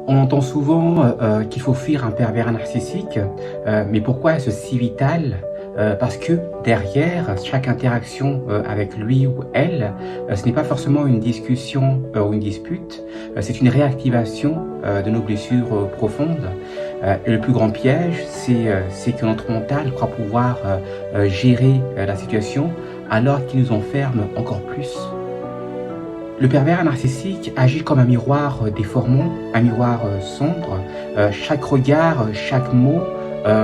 On entend souvent qu'il faut fuir un pervers narcissique, mais pourquoi est-ce si vital? Parce que derrière chaque interaction avec lui ou elle, ce n'est pas forcément une discussion ou une dispute, c'est une réactivation de nos blessures profondes. Et le plus grand piège, c'est que notre mental croit pouvoir gérer la situation alors qu'il nous enferme encore plus. Le pervers narcissique agit comme un miroir déformant, un miroir sombre. Chaque regard, chaque mot,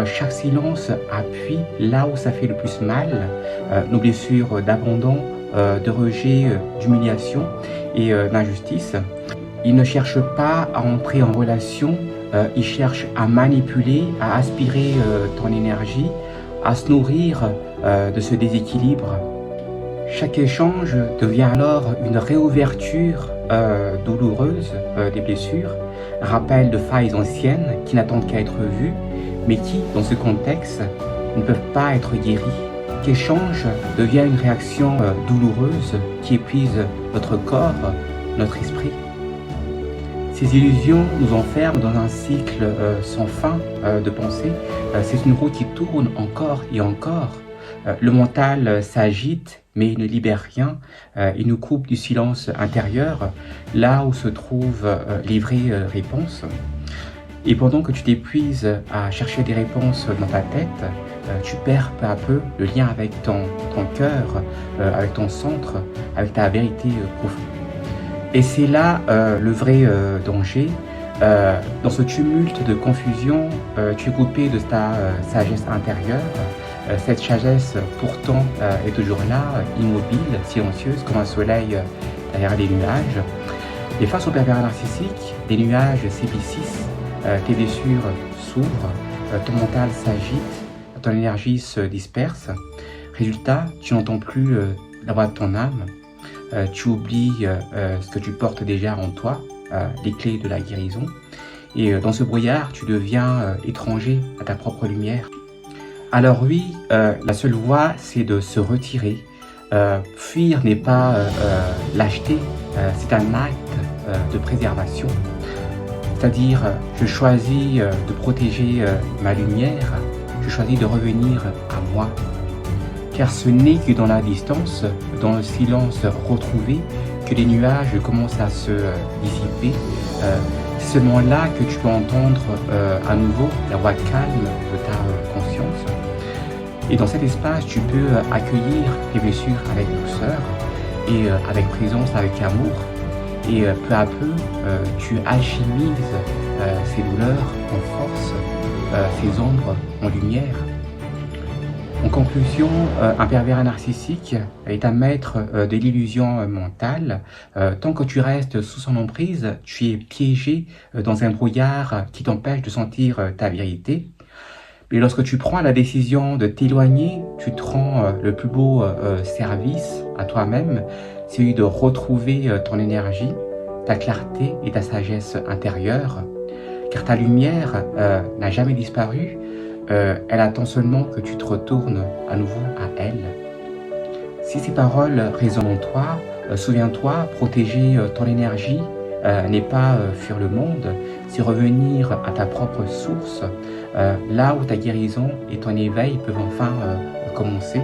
chaque silence appuie là où ça fait le plus mal. Nos blessures d'abandon, de rejet, d'humiliation et d'injustice. Il ne cherche pas à entrer en relation, il cherche à manipuler, à aspirer ton énergie, à se nourrir de ce déséquilibre. Chaque échange devient alors une réouverture douloureuse des blessures, rappel de failles anciennes qui n'attendent qu'à être vues, mais qui, dans ce contexte, ne peuvent pas être guéries. Chaque échange devient une réaction douloureuse qui épuise notre corps, notre esprit. Ces illusions nous enferment dans un cycle sans fin de pensée. C'est une roue qui tourne encore et encore. Le mental s'agite, mais il ne libère rien. Il nous coupe du silence intérieur, là où se trouvent les vraies réponses. Et pendant que tu t'épuises à chercher des réponses dans ta tête, tu perds peu à peu le lien avec ton cœur, avec ton centre, avec ta vérité profonde. Et c'est là le vrai danger. Dans ce tumulte de confusion, tu es coupé de ta sagesse intérieure. Cette sagesse pourtant est toujours là, immobile, silencieuse, comme un soleil derrière les nuages. Et face au pervers narcissique, des nuages s'épaississent, tes blessures s'ouvrent, ton mental s'agite, ton énergie se disperse. Résultat, tu n'entends plus la voix de ton âme, tu oublies ce que tu portes déjà en toi, les clés de la guérison. Et dans ce brouillard, tu deviens étranger à ta propre lumière. Alors oui, la seule voie, c'est de se retirer. Fuir n'est pas lâcheté, c'est un acte de préservation. C'est-à-dire, je choisis de protéger ma lumière, je choisis de revenir à moi. Car ce n'est que dans la distance, dans le silence retrouvé, que les nuages commencent à se dissiper. C'est seulement là que tu peux entendre à nouveau la voix calme de ta conscience. Et dans cet espace, tu peux accueillir tes blessures avec douceur et avec présence, avec amour. Et peu à peu, tu alchimises ces douleurs en force, ces ombres en lumière. En conclusion, un pervers narcissique est un maître de l'illusion mentale. Tant que tu restes sous son emprise, tu es piégé dans un brouillard qui t'empêche de sentir ta vérité. Mais lorsque tu prends la décision de t'éloigner, tu te rends le plus beau service à toi-même, celui de retrouver ton énergie, ta clarté et ta sagesse intérieure. Car ta lumière n'a jamais disparu. Elle attend seulement que tu te retournes à nouveau à elle. Si ces paroles résonnent en toi, souviens-toi, protéger ton énergie n'est pas fuir le monde, c'est revenir à ta propre source, là où ta guérison et ton éveil peuvent enfin commencer.